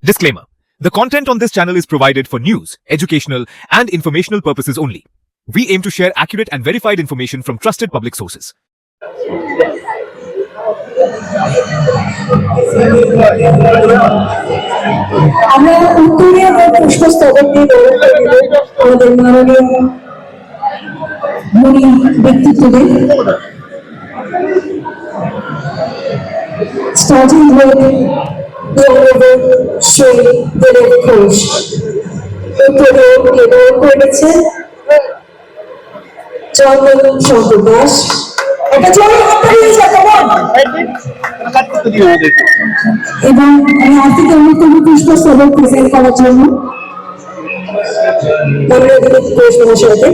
Disclaimer. The content on this channel is provided for news, educational, and informational purposes only. We aim to share accurate and verified information from trusted public sources. আমরা উত্তরীয় পুষ্পস্তবক দিয়ে আমাদের মাননীয় মুনি ব্যক্তিত্বদের starting with the Honorable Shri Dilip Ghosh. উত্তরীয় বরণ করেছেন চন্দন শঙ্কর দাস। এটা চলো এবং আমি আজকে অন্যতম পুষ্পস্তবক প্রেজেন্ট করার জন্য মাননীয় দিলীপ ঘোষ মহাশয়কে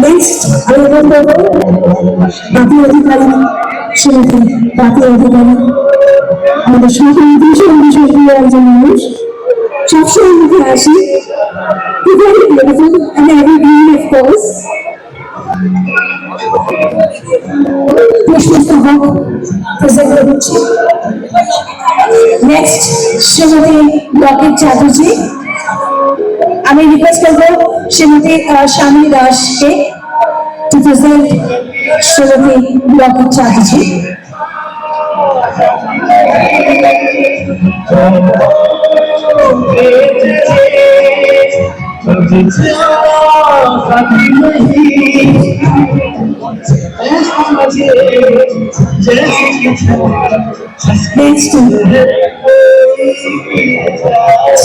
নেক্সট আমি অনুরোধ করবো বাকি অধিকারী শ্রীমতী বাকি অধিকারী আমাদের সকল ভীষণ ভীষণ প্রিয় একজন মানুষ সবসময় মুখে আসি very beautiful and evergreen of course পুষ্পস্তবক প্রেজেন্ট করছি নেক্সট শ্রীমতী লকেট চ্যাটার্জি আমি রিকোয়েস্ট করবো শ্রীমতী শামিনী দাসকে to present Shrimati Locket Chatterjee Next,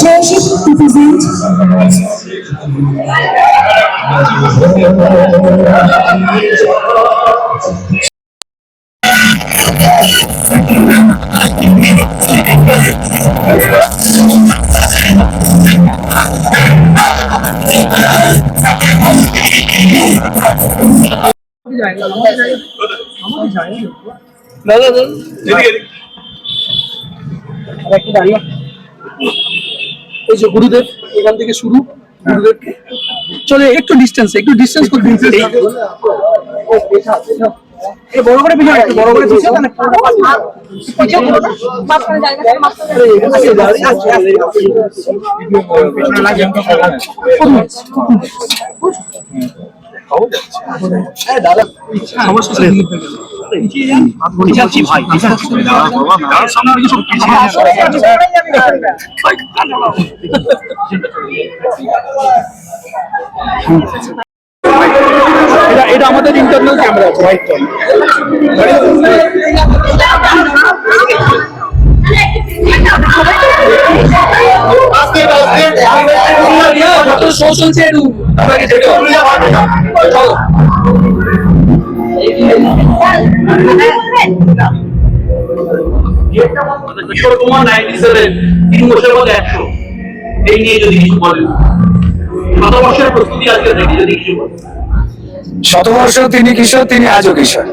Chairship to present গুরুদেব এখান থেকে শুরু গুরুদেব চলে একটু ডিস্টেন্স করে বড় করে বড় করে এটা আমাদের ইন্টারনাল ক্যামেরা আছে হোয়াইট কিশোর কুমার 97 3 বছরের মধ্যে 100 এই নিয়ে যদি কিছু বলেন শতবর্ষের প্রস্তুতি আজকে দেখি যদি কিছু বলেন শতবর্ষ তিনি কিশোর তিনি আজও কিশোর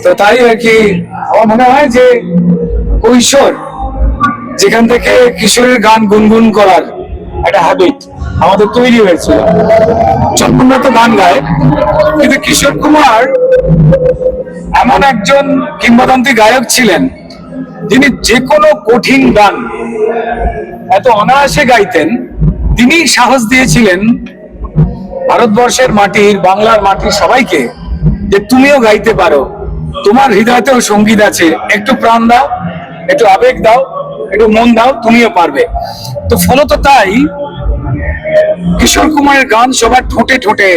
তো তাই আর কি আমার মনে হয় যে কৈশোর যেখান থেকে কিশোরের গান গুনগুন করার একটা হ্যাবিট আমাদের তৈরি হয়েছিল চন্দনরা তো গান গায় কিন্তু কিশোর কুমার এমন একজন কিংবদন্তি গায়ক ছিলেন যিনি যে কোনো কঠিন গান এত অনায়াসে গাইতেন তিনি সাহস দিয়েছিলেন ভারতবর্ষের মাটির বাংলার মাটির সবাইকে যে তুমিও গাইতে পারো তোমার হৃদয়তেও সঙ্গীত আছে একটু প্রাণ দাও একটু আবেগ দাও একটু মন দাও তুমিও পারবে তো ফলত তাই কিশোর কুমারের গান সবার ঠোঁটে ঠোঁটে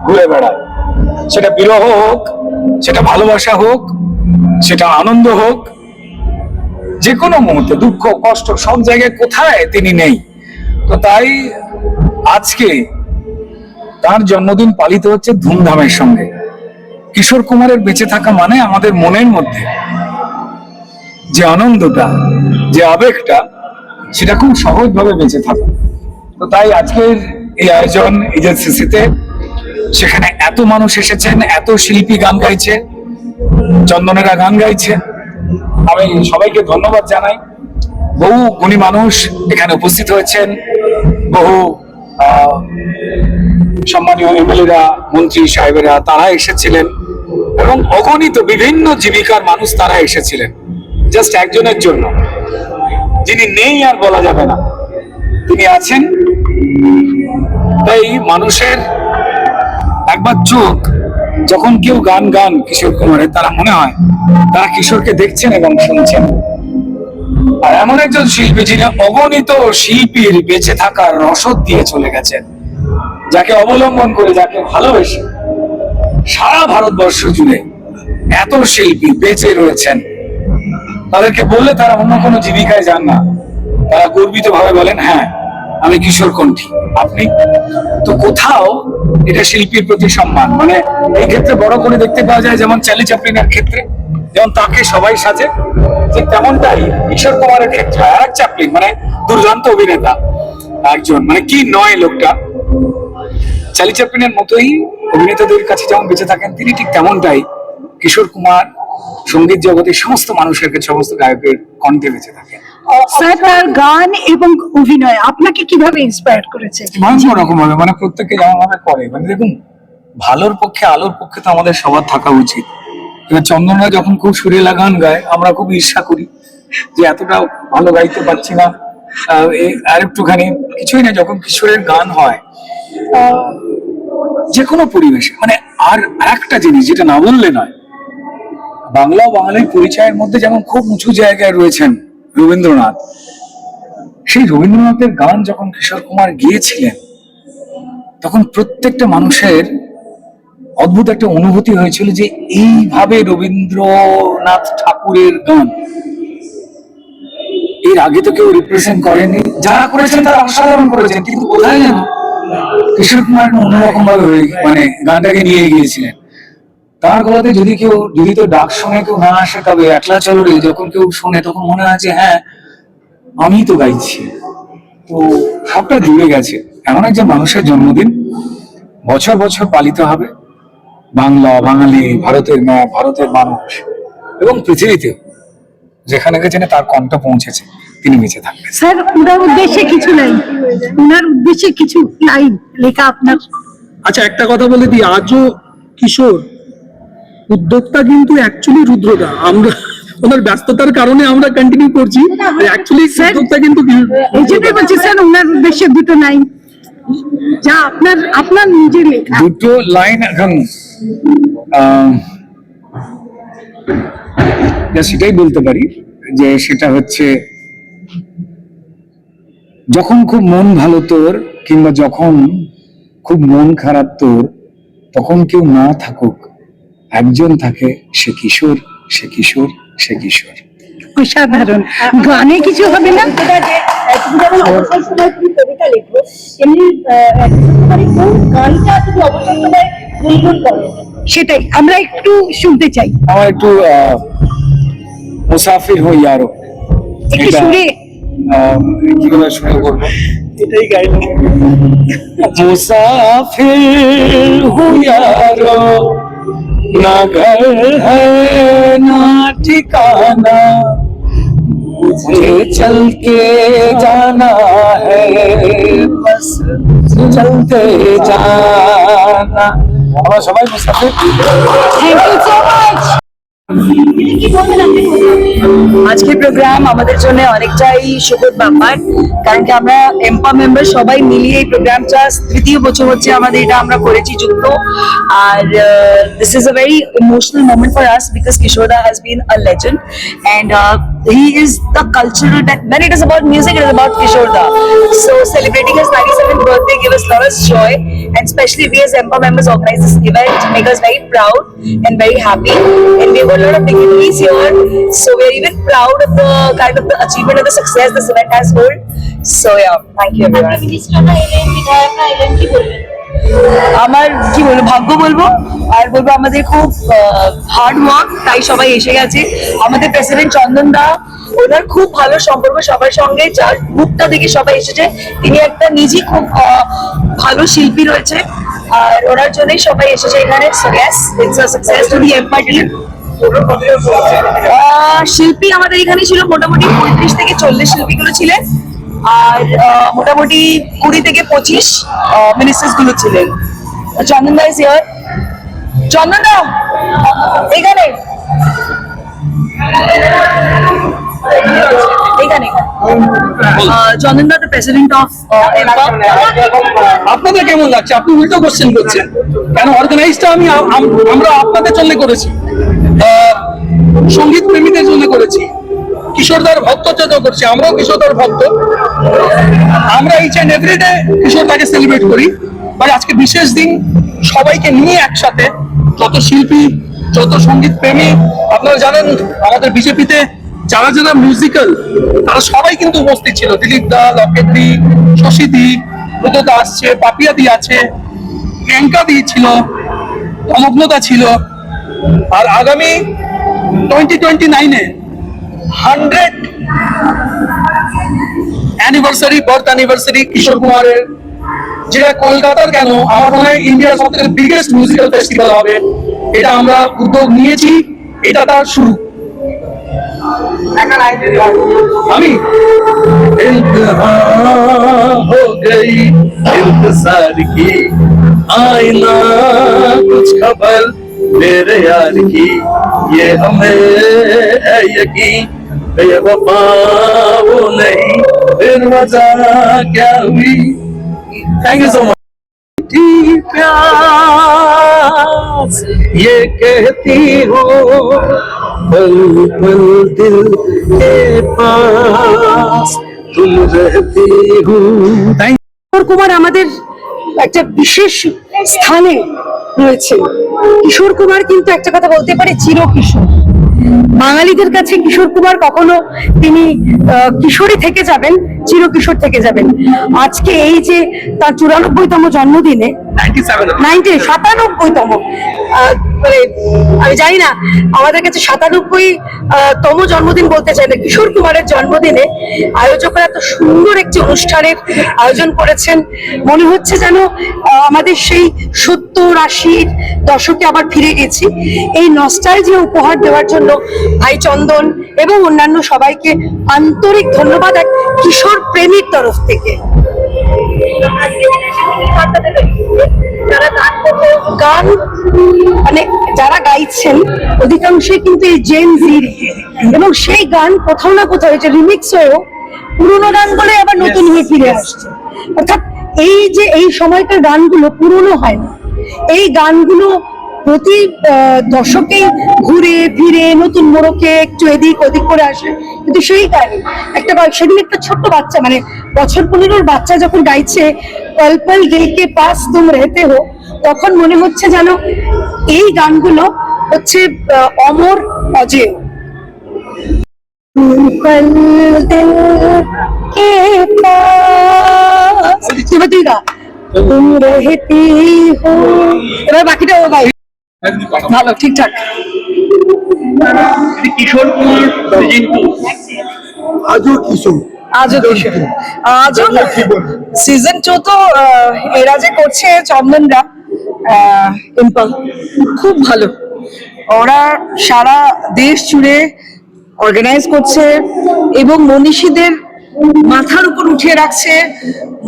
ঘুরে বেড়ায় সেটা বিরহ হোক সেটা ভালোবাসা হোক সেটা আনন্দ হোক যে কোনো মুহূর্তে দুঃখ কষ্ট সব জায়গায় কোথায় তিনি নেই তো তাই আজকে তার জন্মদিন পালিত হচ্ছে ধুমধামের সঙ্গে কিশোর কুমারের বেঁচে থাকা মানে আমাদের মনের মধ্যে যে আনন্দটা যে আবেগটা সেটা খুব সহজভাবে বেঁচে থাকা তো তাই আজকের এই আয়োজন এজেন্সিতে সেখানে এত মানুষ এসেছেন এত শিল্পী গান গাইছে চন্দনেরা গান গাইছে আমি সবাইকে ধন্যবাদ জানাই বহু গুণী মানুষ এখানে উপস্থিত হয়েছেন, বহু সম্মানীয় এমএলএরা, মন্ত্রী সাহেবেরা তারা এসেছিলেন, এবং অগণিত বিভিন্ন জীবিকার মানুষ তারা এসেছিলেন জাস্ট একজনের জন্য, যিনি নেই আর বলা যাবে না, তিনি আছেন। তাই মানুষের একবার চোখ যখন কেউ গান কিশোর কুমারের, তারা মনে হয় তারা কিশোরকে দেখছেন এবং শুনছেন। আর এমন একজন শিল্পী যিনি অগণিত শিল্পীর বেঁচে থাকার রসদ দিয়ে চলে গেছেন, যাকে অবলম্বন করে, যাকে ভালোবেসে সারা ভারতবর্ষ জুড়ে এত শিল্পী বেঁচে রয়েছেন, তাদেরকে বললে তারা অন্য কোনো জীবিকায় যান না, তারা গর্বিত ভাবে বলেন, হ্যাঁ আমি কিশোর কণ্ঠী। আপনি তো কোথাও এটা শিল্পীর প্রতি সম্মান, মানে এই ক্ষেত্রে বড় করে দেখতে পাওয়া যায়, যেমন চার্লি চ্যাপলিনের ক্ষেত্রে যেমন তাকে সবাই সাজে, ঠিক তেমনটাই কিশোর কুমারের ক্ষেত্রে আর এক চ্যাপলিন, মানে দুর্দান্ত অভিনেতা একজন, মানে কি নয় লোকটা, চার্লি চ্যাপলিনের মতোই অভিনেতাদের কাছে যেমন বেঁচে থাকেন, তিনি ঠিক তেমনটাই কিশোর কুমার সঙ্গীত জগতের সমস্ত মানুষের কাছে, সমস্ত গায়কের কণ্ঠে বেঁচে থাকেন। স্যার, তার গান এবং অভিনয় আপনাকে কিভাবে ইন্সপায়ার করেছে? বিভিন্ন রকম ভাবে, মানে প্রত্যেকে যেমন ভাবে করে, মানে দেখুন ভালোর পক্ষে আলোর পক্ষে তো আমাদের সবার থাকা উচিত। এবার চন্দনরা যখন খুব সুরেলা গান গায়, আমরা খুব ঈর্ষা করি যে এতটা ভালো গাইতে পারছি না, আর একটুখানি কিছুই না। যখন কিশোরের গান হয় যে কোনো পরিবেশে, মানে আর একটা জিনিস যেটা না বললে নয়, বাংলা ও বাঙালির পরিচয়ের মধ্যে যেমন খুব উঁচু জায়গায় রয়েছেন রবীন্দ্রনাথ, সেই রবীন্দ্রনাথের গান যখন কিশোর কুমার গিয়েছিলেন, তখন প্রত্যেকটা মানুষের অদ্ভুত একটা অনুভূতি হয়েছিল যে এইভাবে রবীন্দ্রনাথ ঠাকুরের গান এর আগে তো কেউ রিপ্রেজেন্ট করেনি, যারা করেছেন তারা অসাধারণ করেছেন, কিন্তু কোথায় যেন কিশোর কুমার অন্যরকম ভাবে মানে গানটাকে নিয়ে গিয়েছিলেন। তার গলাতে যদি তো ডাক শুনে কেউ না আসে, তবে একলা চলরে যখন কেউ শোনে তখন মনে হয় যে হ্যাঁ আমি তো গাইছি। তো সবটা জুড়ে গেছে। এমন একজন মানুষের জন্মদিন বছর বছর পালিত হবে। বাংলা, বাঙালি, ভারতের মেয়ে, ভারতের মানুষ এবং পৃথিবীতেও যেখানে গেছেন তার কণ্ঠ পৌঁছেছে, তিনি বেঁচে থাকবেন। স্যার, ওনার উদ্দেশ্যে কিছু নাই, ওনার উদ্দেশ্যে কিছু লাইন লেখা আপনার? আচ্ছা, একটা কথা বলে দিই, আজও কিশোর উদ্যোক্তা কিন্তু অ্যাকচুয়ালি রুদ্রদা। আমরা ওনার ব্যস্ততার কারণে আমরা কন্টিনিউ করছি, অ্যাকচুয়ালি উদ্যোক্তা কিন্তু এই জন্যই বলছি স্যার, ওনার উদ্দেশ্যে দুটো লাইন যা আপনার নিজের লেখা। দুটো লাইন এখন সেটাই বলতে পারি, যে সেটা হচ্ছে, যখন খুব মন ভালো তোর, কিংবা যখন খুব মন খারাপ তোর, তখন কেউ না থাকুক, একজন থাকে, সে কিশোর, সে কিশোর, সে কিশোর। অসাধারণ। গানে কিছু হবে না? কবিতা লেখো, এমনি গানটা তুমি অবসর সময় গুনগুন করো, সেটাই আমরা একটু শুনতে চাই। আমার একটু মুসাফির হই আরো, একটু সুরে কি করে শুরু করবো, এটাই গাইলাম। मुसाफिर हूँ यारो, ना घर है ना ठिकाना, मुझे चल के जाना है, बस चलते जाना। আমরা সবাই মুসাফির। Thank you so much. কি বলবেন আপনি? আজকের প্রোগ্রাম আমাদের জন্য অনেকটাই সুখদ ব্যাপার, কারণ কি আমরা এম্পা মেম্বার সবাই মিলিয়ে এই প্রোগ্রামটা তৃতীয় বছর হচ্ছে আমাদের এটা আমরা করেছি যুক্ত। আর this is a very emotional moment for us, because কিশোরদা has been a legend and he is the cultural, when it is about music, it is about Kishorda. So celebrating his 97th birthday gave us a lot of joy, and especially we as EMPA members organize this event to make us very proud and very happy, and we have a lot of dignitaries here, so we are even proud of the kind of the achievement of the success this event has hold. So yeah, thank you everyone. মিনিস্টাররা এলেন, বিধায়করা এলেন, কি বলবেন? আমার কি বলবো, ভাগ্য বলবো, আর বলবো আমাদের খুব হার্ড ওয়ার্ক, তাই সবাই এসে গেছে। আমাদের প্রেসিডেন্ট চন্দন দা, ওনার খুব ভালো সম্পর্ক সবার সঙ্গে, যার মুখটা দেখে সবাই এসেছে। তিনি একটা নিজে খুব ভালো শিল্পী রয়েছে, আর ওনার জন্যই সবাই এসেছে এখানে। So yes, it's a success to the এম্পা টিম। শিল্পী আমাদের এখানে ছিল মোটামুটি 35 থেকে 40 শিল্পীগুলো ছিলেন, আর মোটামুটি 20 থেকে 25 মিনিস্টার্স গুলো ছিলেন। চন্দন দা ইজ হিয়ার। চন্দন দা এখানে এখানে চন্দন দা দ্য প্রেসিডেন্ট অফ এমপাম। আপনাদের কেমন লাগছে? আপনি উল্টো কোশ্চেন করছেন কেন? অর্গানাইজটা আমরা আপনাদের জন্য করেছি, সঙ্গীত প্রেমীদের জন্য করেছি, কিশোরদার ভক্তর জন্য করছি। আমরাও কিশোরদার ভক্ত, আমরা ইচ অ্যান্ড এভরিডে কিশোরদাকে সেলিব্রেট করি। মানে আজকে বিশেষ দিন, সবাইকে নিয়ে একসাথে, যত শিল্পী, যত সঙ্গীত প্রেমী। আপনারা জানেন আমাদের বিজেপিতে যারা যারা মিউজিক্যাল, তারা সবাই কিন্তু উপস্থিত ছিল। দিলীপ দা, লকেট দি, শশী দি, ব্রতদা আসছে, পাপিয়া দি আছে, প্রিয়াঙ্কা দি ছিল, অমগ্নদা ছিল। আর আগামী 2029-এ 100 অ্যানিভার্সারি, বার্থ অ্যানিভার্সারি কিশোর কুমারের, যেটা কলকাতার কেন আমার মনে হয় ইন্ডিয়ার সব থেকে বিগেস্ট মিউজিক্যাল ফেস্টিভ্যাল হবে। এটা আমরা উদ্যোগ নিয়েছি, এটা তার শুরু। আমি हो गई इंतजार की आईना कुछ खबर मेरे यार की ये हमें है यकीन बेवफा वो नहीं फिर वजह क्या हुई। Thank you so much. प्यास ये कहती हो पल पल दिल के पास तुम रहती हो। কিশোর কুমার আমাদের একটা বিশেষ স্থানে রয়েছে। কিশোর কুমার কিন্তু একটা কথা বলতে পারে, চির কিশোর। বাঙালিদের কাছে কিশোর কুমার কখনো তিনি কিশোরই থেকে যাবেন, চির কিশোর থেকে যাবেন। আজকে এই যে তার 94তম জন্মদিনে, 97তম, মানে আমি জানি না, আমাদের কাছে 97তম জন্মদিন বলতে চাই না, কিশোর কুমারের জন্মদিনে আয়োজকরা এত সুন্দর একটি অনুষ্ঠানের আয়োজন করেছেন। মনে হচ্ছে যেন আমাদের সেই 70-80 দশকে আবার ফিরে গেছি। এই নস্টালজিয়া উপহার দেওয়ার জন্য ভাই চন্দন এবং অন্যান্য সবাইকে আন্তরিক ধন্যবাদ এক কিশোর প্রেমীর তরফ থেকে। গান মানে যারা গাইছেন অধিকাংশই কিন্তু এই জেন জির, এবং সেই গান কোথাও না কোথাও যে রিমিক্স হয়েও পুরোনো গানগুলো আবার নতুন হয়ে ফিরে আসছে। অর্থাৎ এই যে এই সময়কার গানগুলো পুরোনো হয় না, এই গানগুলো প্রতি দশকেই ঘুরে ফিরে নতুন মোড়কে একটু এদিক ওদিক করে আসে। কিন্তু সেই গানে সেদিন একটা ছোট্ট বাচ্চা, মানে বছর 15-র বাচ্চা যখন গাইছে পল পল দিল কে পাস তুম রেহতে হো, তখন মনে হচ্ছে যেন এই গানগুলো হচ্ছে অমর, অজেয়। পল দিল কে পাস, তুই গা তুম রেহতি হো, এবার বাকিটা ও গাই। ভালো, ঠিকঠাক। কিশোর কুমার সিজন 2 আজও কিশোর, আজও সিজন 2 তো এরা যে করছে চন্দনরা, ইম্পল খুব ভালো। ওরা সারা দেশ জুড়ে অর্গানাইজ করছে এবং মনীষীদের মাথার উপর উঠিয়ে রাখছে,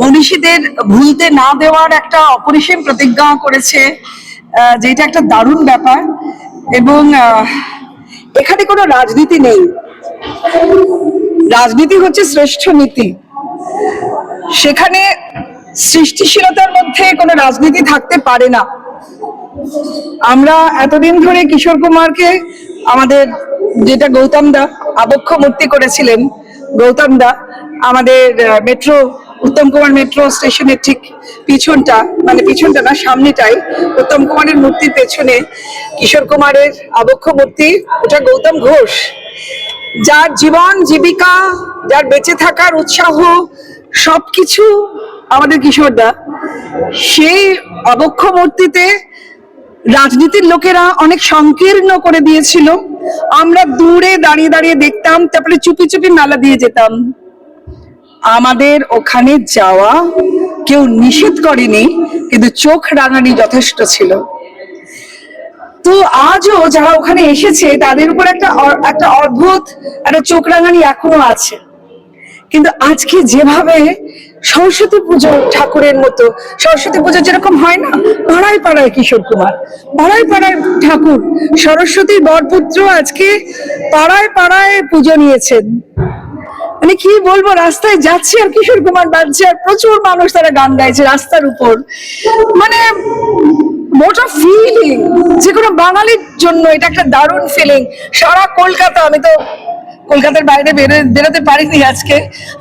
মনীষীদের ভুলতে না দেওয়ার একটা অপরিসীম প্রতিজ্ঞা করেছে, যেটা একটা দারুণ ব্যাপার। এবং এখানে কোনো রাজনীতি নেই, রাজনীতি হচ্ছে শ্রেষ্ঠ নীতি। সেখানে সৃষ্টিশীলতার মধ্যে কোনো রাজনীতি থাকতে পারে না। আমরা এতদিন ধরে কিশোর কুমারকে আমাদের যেটা গৌতম দা আবক্ষ মূর্তি করেছিলেন, গৌতম দা আমাদের মেট্রো, উত্তম কুমার মেট্রো স্টেশনের ঠিক পিছনটা, মানে পিছনটা না সামনেটাই উত্তম কুমারের মূর্তির পেছনে কিশোর কুমারের আবক্ষ মূর্তি, ওটা গৌতম ঘোষ, যার জীবন জীবিকা, যার বেঁচে থাকার উৎসাহ সবকিছু আমাদের কিশোরদা। সেই আবক্ষ মূর্তিতে রাজনীতির লোকেরা অনেক সংকীর্ণ করে দিয়েছিল। আমরা দূরে দাঁড়িয়ে দাঁড়িয়ে দেখতাম, তারপরে চুপি চুপি মালা দিয়ে যেতাম। আমাদের ওখানে যাওয়া কেউ নিষেধ করেনি, কিন্তু চোখ রাঙানি যথেষ্ট ছিল। তো আজও যারা ওখানে এসেছে তাদের উপর একটা অদ্ভুত একটা চোখ রাঙানি এখনো আছে। কিন্তু আজকে যেভাবে সরস্বতী পুজো ঠাকুরের মতো, সরস্বতী পুজো যেরকম হয় না, পাড়ায় পাড়ায় কিশোর কুমার, পাড়ায় পাড়ায় ঠাকুর, সরস্বতীর বরপুত্র আজকে পাড়ায় পাড়ায় পুজো নিয়েছেন। মানে কি বলবো, রাস্তায় যাচ্ছে আর কিশোর কুমার বাজছে আর প্রচুর মানুষ তারা গান গাইছে রাস্তার উপর। মানে what a ফিলিং, যে কোনো বাঙালির জন্য এটা একটা দারুণ ফিলিং। সারা কলকাতা, আমি তো কলকাতার বাইরে বেরোতে পারিনি আজকে,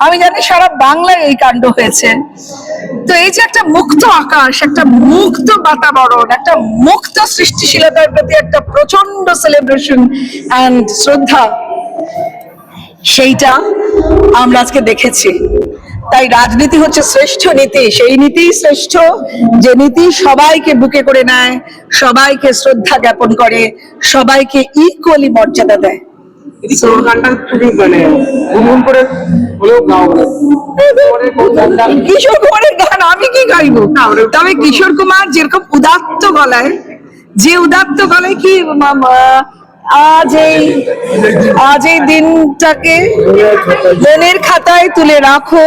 আমি জানি সারা বাংলায় এই কাণ্ড হয়েছে। তো এই যে একটা মুক্ত আকাশ, একটা মুক্ত বাতাবরণ, একটা মুক্ত সৃষ্টিশীলতার প্রতি একটা প্রচন্ড সেলিব্রেশন অ্যান্ড শ্রদ্ধা, সেইটা আমরা আজকে দেখেছি। তাই রাজনীতি হচ্ছে শ্রেষ্ঠ নীতি, সেই নীতি শ্রেষ্ঠ যে নীতি সবাইকে বুকে করে নেয়, সবাইকে শ্রদ্ধা জ্ঞাপন করে, সবাইকে ইকুয়ালি মর্যাদা দেয়। কিশোর কুমারের গান আমি কি গাইবো? তবে কিশোর কুমার যেরকম উদাত্ত গলায়, যে উদাত্ত গলায় কি আজ এই দিনটাকে মনের খাতায় তুলে রাখো,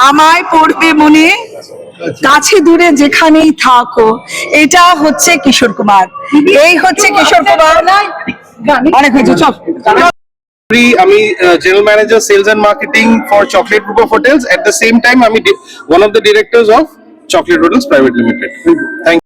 আমায় পড়বে মনে, কাছে দূরে যেখানেই থাকো, এটা হচ্ছে কিশোর কুমার, এই হচ্ছে কিশোর কুমার। অনেক হয়েছে, চল। আমি general manager sales and marketing for Chocolate Group of Hotels. At the same time, I'm one of the directors of Chocolate Hotels Private Limited. Thank you.